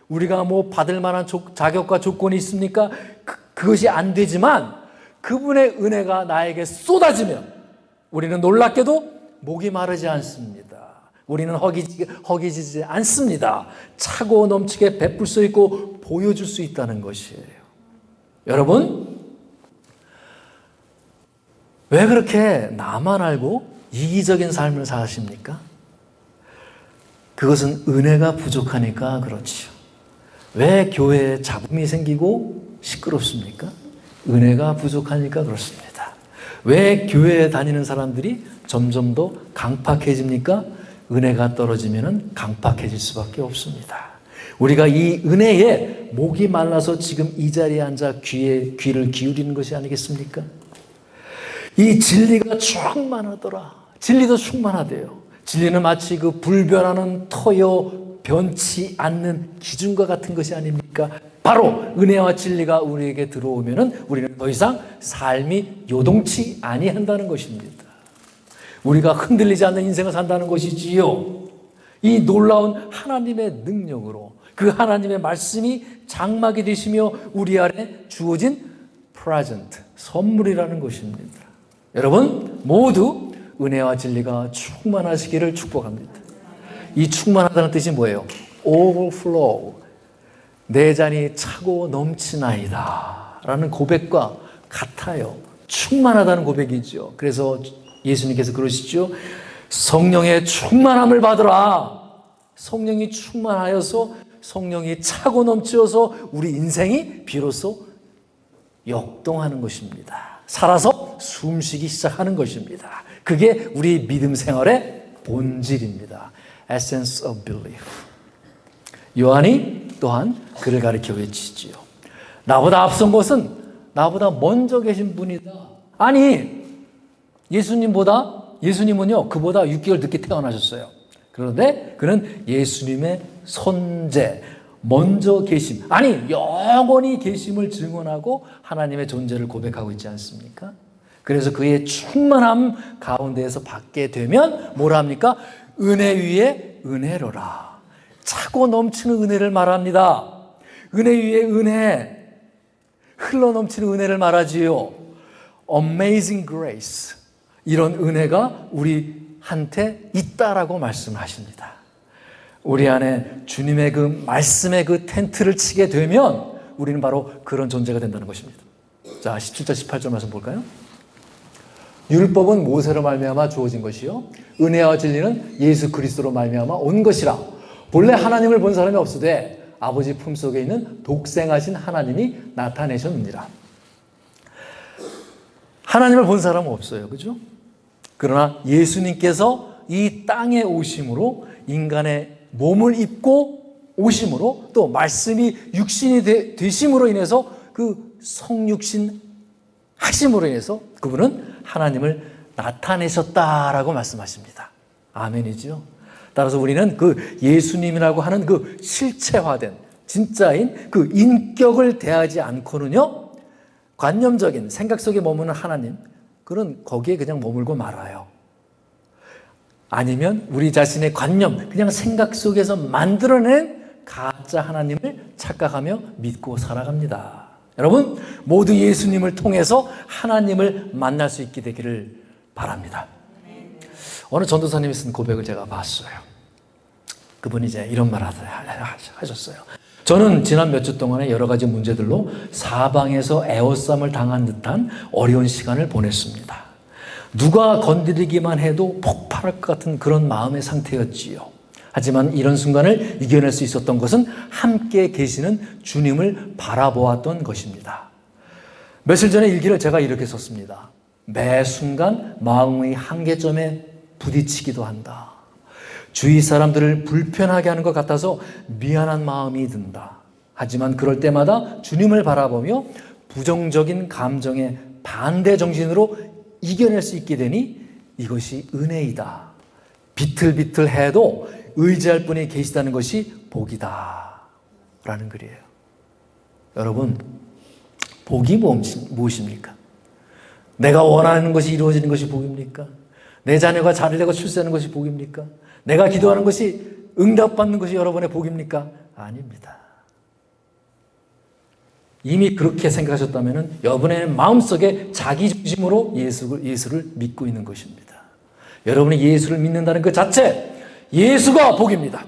우리가 뭐 받을 만한 자격과 조건이 있습니까? 그것이 안 되지만 그분의 은혜가 나에게 쏟아지면 우리는 놀랍게도 목이 마르지 않습니다. 우리는 허기지지 않습니다. 차고 넘치게 베풀 수 있고 보여줄 수 있다는 것이에요. 여러분, 왜 그렇게 나만 알고 이기적인 삶을 사십니까? 그것은 은혜가 부족하니까 그렇지요. 왜 교회에 잡음이 생기고 시끄럽습니까? 은혜가 부족하니까 그렇습니다. 왜 교회에 다니는 사람들이 점점 더 강팍해집니까? 은혜가 떨어지면 강팍해질 수밖에 없습니다. 우리가 이 은혜에 목이 말라서 지금 이 자리에 앉아 귀를 기울이는 것이 아니겠습니까? 이 진리가 충만하더라. 진리도 충만하대요. 진리는 마치 그 불변하는 터여 변치 않는 기준과 같은 것이 아닙니까? 바로 은혜와 진리가 우리에게 들어오면 우리는 더 이상 삶이 요동치 아니한다는 것입니다. 우리가 흔들리지 않는 인생을 산다는 것이지요. 이 놀라운 하나님의 능력으로 그 하나님의 말씀이 장막이 되시며 우리 안에 주어진 present, 선물이라는 것입니다. 여러분 모두 은혜와 진리가 충만하시기를 축복합니다. 이 충만하다는 뜻이 뭐예요? overflow, 내 잔이 차고 넘치나이다 라는 고백과 같아요. 충만하다는 고백이죠. 그래서 예수님께서 그러시죠. 성령의 충만함을 받으라. 성령이 충만하여서 성령이 차고 넘치어서 우리 인생이 비로소 역동하는 것입니다. 살아서 숨쉬기 시작하는 것입니다. 그게 우리 믿음 생활의 본질입니다. Essence of belief. 요한이 또한 그를 가리켜 외치지요. 나보다 앞선 것은 나보다 먼저 계신 분이다. 아니, 예수님은요, 그보다 6개월 늦게 태어나셨어요. 그런데 그는 예수님의 손재, 먼저 계심, 아니 영원히 계심을 증언하고 하나님의 존재를 고백하고 있지 않습니까? 그래서 그의 충만함 가운데에서 받게 되면 뭐라 합니까? 은혜 위에 은혜로라. 차고 넘치는 은혜를 말합니다. 은혜 위에 은혜, 흘러넘치는 은혜를 말하지요. Amazing grace, 이런 은혜가 우리한테 있다라고 말씀하십니다. 우리 안에 주님의 그 말씀의 그 텐트를 치게 되면 우리는 바로 그런 존재가 된다는 것입니다. 자, 17절 18절 말씀 볼까요? 율법은 모세로 말미암아 주어진 것이요 은혜와 진리는 예수 그리스도로 말미암아 온 것이라. 본래 하나님을 본 사람이 없으되 아버지 품속에 있는 독생하신 하나님이 나타내셨느니라. 하나님을 본 사람은 없어요. 그죠? 그러나 예수님께서 이 땅에 오심으로 인간의 몸을 입고 오심으로 또 말씀이 육신이 되심으로 인해서 그 성육신 하심으로 인해서 그분은 하나님을 나타내셨다라고 말씀하십니다. 아멘이죠. 따라서 우리는 그 예수님이라고 하는 그 실체화된 진짜인 그 인격을 대하지 않고는요, 관념적인 생각 속에 머무는 하나님, 그런 거기에 그냥 머물고 말아요. 아니면 우리 자신의 관념, 그냥 생각 속에서 만들어낸 가짜 하나님을 착각하며 믿고 살아갑니다. 여러분, 모두 예수님을 통해서 하나님을 만날 수 있게 되기를 바랍니다. 어느 전도사님이 쓴 고백을 제가 봤어요. 그분이 이제 이런 말 하셨어요. 저는 지난 몇 주 동안에 여러 가지 문제들로 사방에서 애워쌈을 당한 듯한 어려운 시간을 보냈습니다. 누가 건드리기만 해도 폭발할 것 같은 그런 마음의 상태였지요. 하지만 이런 순간을 이겨낼 수 있었던 것은 함께 계시는 주님을 바라보았던 것입니다. 며칠 전에 일기를 제가 이렇게 썼습니다. 매 순간 마음의 한계점에 부딪히기도 한다. 주위 사람들을 불편하게 하는 것 같아서 미안한 마음이 든다. 하지만 그럴 때마다 주님을 바라보며 부정적인 감정의 반대 정신으로 이겨낼 수 있게 되니 이것이 은혜이다. 비틀비틀해도 의지할 분이 계시다는 것이 복이다 라는 글이에요. 여러분, 복이 무엇입니까? 내가 원하는 것이 이루어지는 것이 복입니까? 내 자녀가 잘 되고 출세하는 것이 복입니까? 내가 기도하는 것이 응답받는 것이 여러분의 복입니까? 아닙니다. 이미 그렇게 생각하셨다면 여러분의 마음속에 자기 중심으로 예수를 믿고 있는 것입니다. 여러분이 예수를 믿는다는 그 자체, 예수가 복입니다.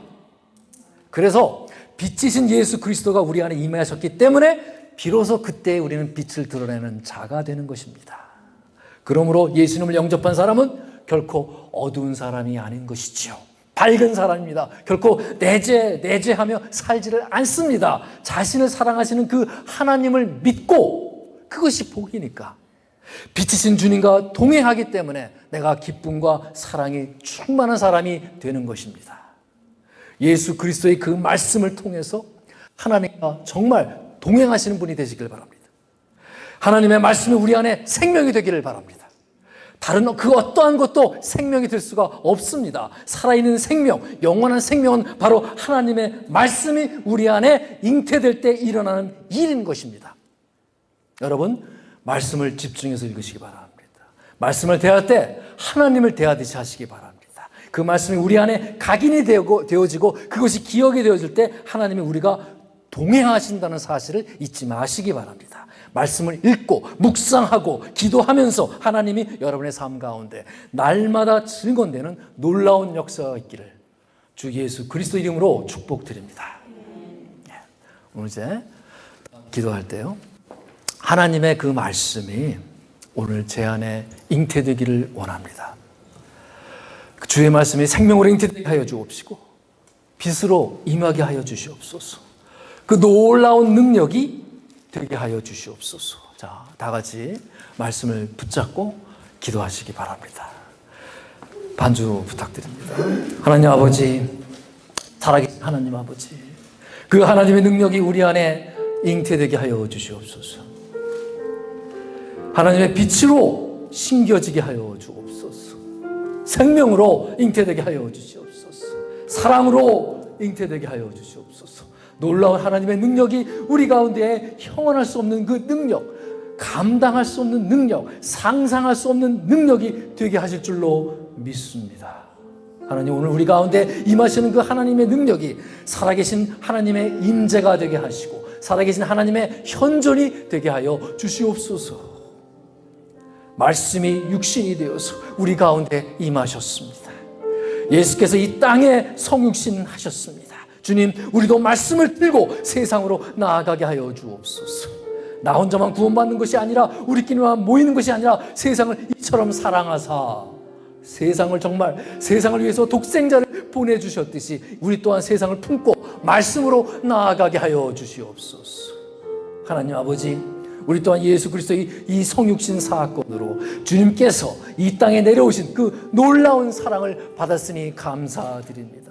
그래서 빛이신 예수 그리스도가 우리 안에 임하셨기 때문에 비로소 그때 우리는 빛을 드러내는 자가 되는 것입니다. 그러므로 예수님을 영접한 사람은 결코 어두운 사람이 아닌 것이지요. 밝은 사람입니다. 결코 내재하며 살지를 않습니다. 자신을 사랑하시는 그 하나님을 믿고, 그것이 복이니까. 빛이신 주님과 동행하기 때문에 내가 기쁨과 사랑이 충만한 사람이 되는 것입니다. 예수 그리스도의 그 말씀을 통해서 하나님과 정말 동행하시는 분이 되시길 바랍니다. 하나님의 말씀이 우리 안에 생명이 되기를 바랍니다. 다른 그 어떠한 것도 생명이 될 수가 없습니다. 살아있는 생명, 영원한 생명은 바로 하나님의 말씀이 우리 안에 잉태될 때 일어나는 일인 것입니다. 여러분, 말씀을 집중해서 읽으시기 바랍니다. 말씀을 대할 때 하나님을 대하듯이 하시기 바랍니다. 그 말씀이 우리 안에 각인이 되어지고 그것이 기억이 되어질 때 하나님이 우리가 동행하신다는 사실을 잊지 마시기 바랍니다. 말씀을 읽고 묵상하고 기도하면서 하나님이 여러분의 삶 가운데 날마다 증언되는 놀라운 역사가 있기를 주 예수 그리스도 이름으로 축복드립니다. 오늘 이제 기도할 때요, 하나님의 그 말씀이 오늘 제 안에 잉태되기를 원합니다. 주의 말씀이 생명으로 잉태되게 하여 주옵시고 빛으로 임하게 하여 주시옵소서. 그 놀라운 능력이 되게 하여 주시옵소서. 자, 다 같이 말씀을 붙잡고 기도하시기 바랍니다. 반주 부탁드립니다. 하나님 아버지, 살아계신 하나님 아버지, 그 하나님의 능력이 우리 안에 잉태되게 하여 주시옵소서. 하나님의 빛으로 심겨지게 하여 주옵소서. 생명으로 잉태되게 하여 주시옵소서. 사랑으로 잉태되게 하여 주시옵소서. 놀라운 하나님의 능력이 우리 가운데에 형언할 수 없는 그 능력, 감당할 수 없는 능력, 상상할 수 없는 능력이 되게 하실 줄로 믿습니다. 하나님, 오늘 우리 가운데 임하시는 그 하나님의 능력이 살아계신 하나님의 임재가 되게 하시고 살아계신 하나님의 현존이 되게 하여 주시옵소서. 말씀이 육신이 되어서 우리 가운데 임하셨습니다. 예수께서 이 땅에 성육신 하셨습니다. 주님, 우리도 말씀을 들고 세상으로 나아가게 하여 주옵소서. 나 혼자만 구원받는 것이 아니라 우리끼리만 모이는 것이 아니라 세상을 이처럼 사랑하사 세상을 위해서 독생자를 보내주셨듯이 우리 또한 세상을 품고 말씀으로 나아가게 하여 주시옵소서. 하나님 아버지, 우리 또한 예수 그리스도의 이 성육신 사건으로 주님께서 이 땅에 내려오신 그 놀라운 사랑을 받았으니 감사드립니다.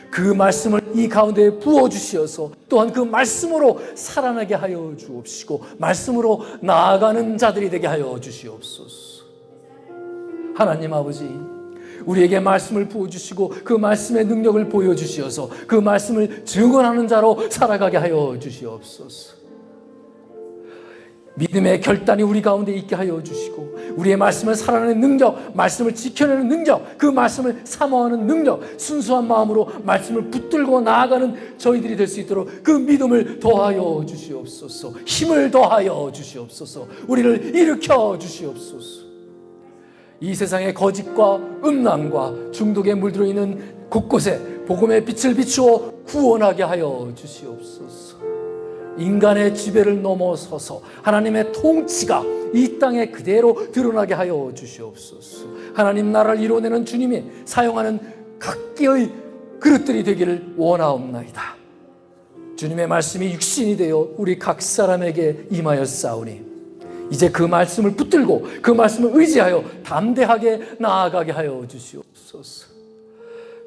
그 말씀을 이 가운데 부어주시어서 또한 그 말씀으로 살아나게 하여 주옵시고 말씀으로 나아가는 자들이 되게 하여 주시옵소서. 하나님 아버지, 우리에게 말씀을 부어주시고 그 말씀의 능력을 보여주시어서 그 말씀을 증언하는 자로 살아가게 하여 주시옵소서. 믿음의 결단이 우리 가운데 있게 하여 주시고 우리의 말씀을 살아내는 능력, 말씀을 지켜내는 능력, 그 말씀을 사모하는 능력, 순수한 마음으로 말씀을 붙들고 나아가는 저희들이 될 수 있도록 그 믿음을 더하여 주시옵소서. 힘을 더하여 주시옵소서. 우리를 일으켜 주시옵소서. 이 세상의 거짓과 음란과 중독에 물들어 있는 곳곳에 복음의 빛을 비추어 구원하게 하여 주시옵소서. 인간의 지배를 넘어서서 하나님의 통치가 이 땅에 그대로 드러나게 하여 주시옵소서. 하나님 나라를 이루어내는 주님이 사용하는 각기의 그릇들이 되기를 원하옵나이다. 주님의 말씀이 육신이 되어 우리 각 사람에게 임하였사오니 이제 그 말씀을 붙들고 그 말씀을 의지하여 담대하게 나아가게 하여 주시옵소서.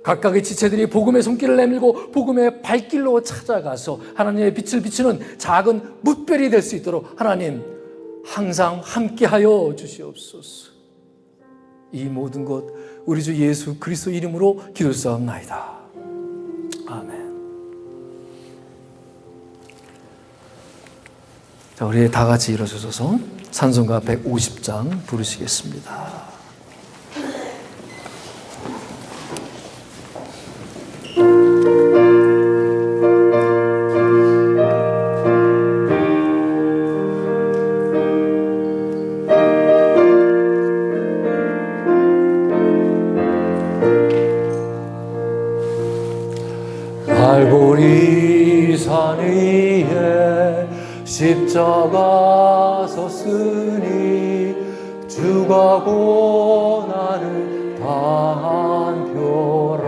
각각의 지체들이 복음의 손길을 내밀고 복음의 발길로 찾아가서 하나님의 빛을 비추는 작은 뭇별이 될 수 있도록 하나님 항상 함께하여 주시옵소서. 이 모든 것 우리 주 예수 그리스도 이름으로 기도사옵나이다. 아멘. 자, 우리 다 같이 일어서서 찬송가 150장 부르시겠습니다. 갈보리산 위에 십자가 섰으니 주가 고난을 당한 표라.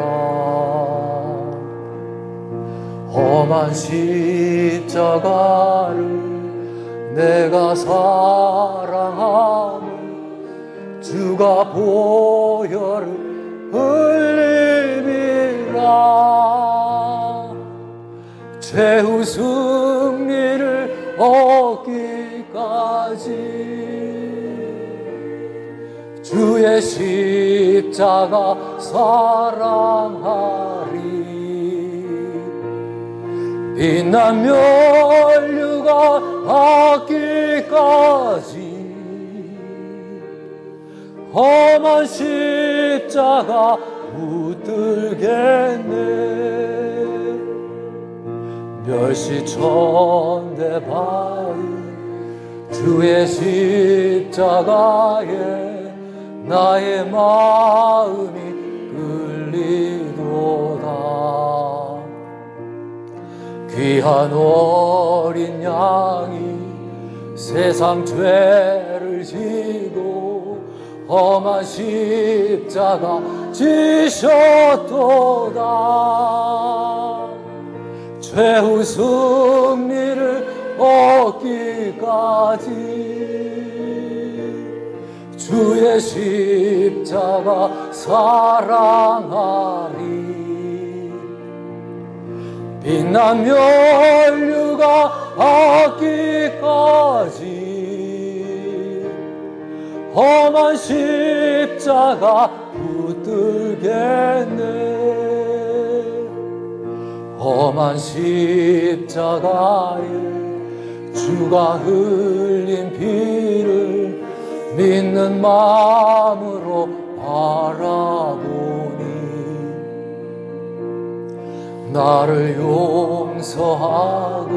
험한 십자가를 내가 사랑하며 주가 보혈을 흘리리라. 최후 승리를 얻기까지 주의 십자가 사랑하리. 빛난 면류가 닿기까지 험한 십자가 붙들겠네. 멸시천대 받은 주의 십자가에 나의 마음이 끌리도다. 귀한 어린 양이 세상 죄를 지고 험한 십자가 지셨도다. 최후 승리를 얻기까지 주의 십자가 사랑하리. 빛난 면류가 닿기까지 험한 십자가 붙들겠네. 험한 십자가에 주가 흘린 피를 믿는 마음으로 바라보니 나를 용서하고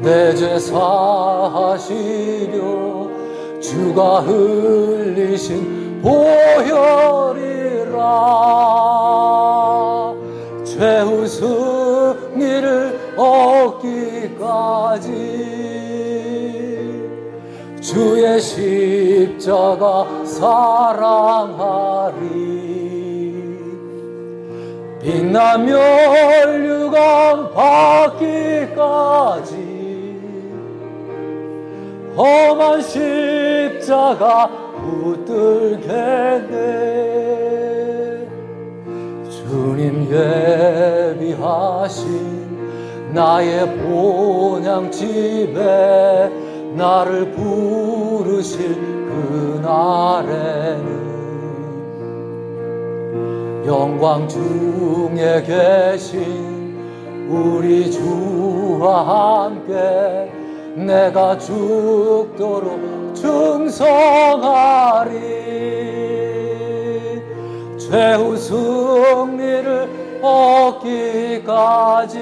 내 죄 사하시려 주가 흘리신 보혈이라. 최후 승리를 얻기까지 주의 십자가 사랑하리. 빛난 면류관 받기까지 험한 십자가 붙들겠네. 주님 예비하신 나의 본향집에 나를 부르실 그날에는 영광 중에 계신 우리 주와 함께 내가 죽도록 충성하리. 최후 승리를 얻기까지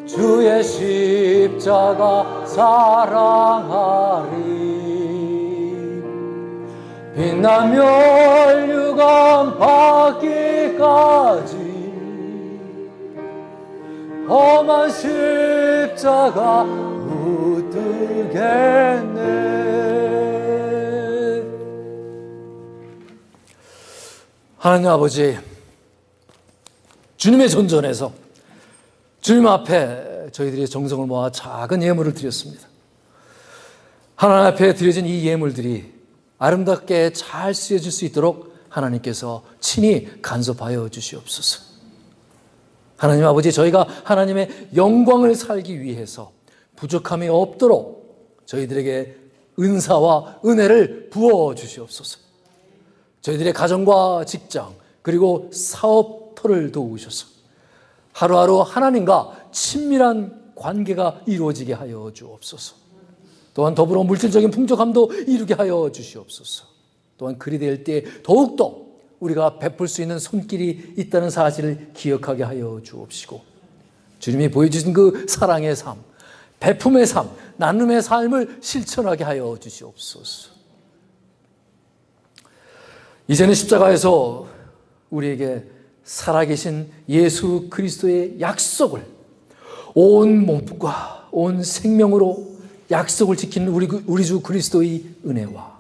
주의 십자가 사랑하리. 빛난 면류관 받기까지 험한 십자가 붙들겠네. 하나님 아버지, 주님의 존전에서 주님 앞에 저희들이 정성을 모아 작은 예물을 드렸습니다. 하나님 앞에 드려진 이 예물들이 아름답게 잘 쓰여질 수 있도록 하나님께서 친히 간섭하여 주시옵소서. 하나님 아버지, 저희가 하나님의 영광을 살기 위해서 부족함이 없도록 저희들에게 은사와 은혜를 부어 주시옵소서. 저희들의 가정과 직장 그리고 사업터를 도우셔서 하루하루 하나님과 친밀한 관계가 이루어지게 하여 주옵소서. 또한 더불어 물질적인 풍족함도 이루게 하여 주시옵소서. 또한 그리 될 때 더욱더 우리가 베풀 수 있는 손길이 있다는 사실을 기억하게 하여 주옵시고, 주님이 보여주신 그 사랑의 삶, 베품의 삶, 나눔의 삶을 실천하게 하여 주시옵소서. 이제는 십자가에서 우리에게 살아계신 예수 그리스도의 약속을 온 몸과 온 생명으로 약속을 지키는 우리 주 그리스도의 은혜와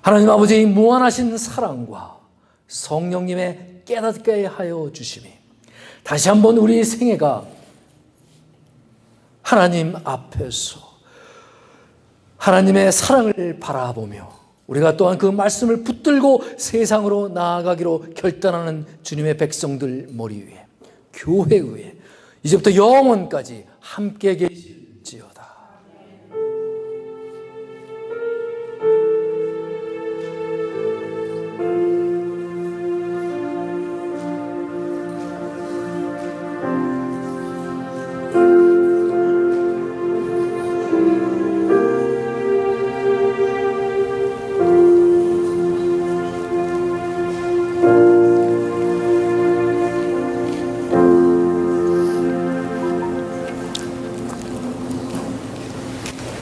하나님 아버지의 무한하신 사랑과 성령님의 깨닫게 하여 주심이 다시 한번 우리의 생애가 하나님 앞에서 하나님의 사랑을 바라보며 우리가 또한 그 말씀을 붙들고 세상으로 나아가기로 결단하는 주님의 백성들 머리 위에 교회 위에 이제부터 영원까지 함께 계시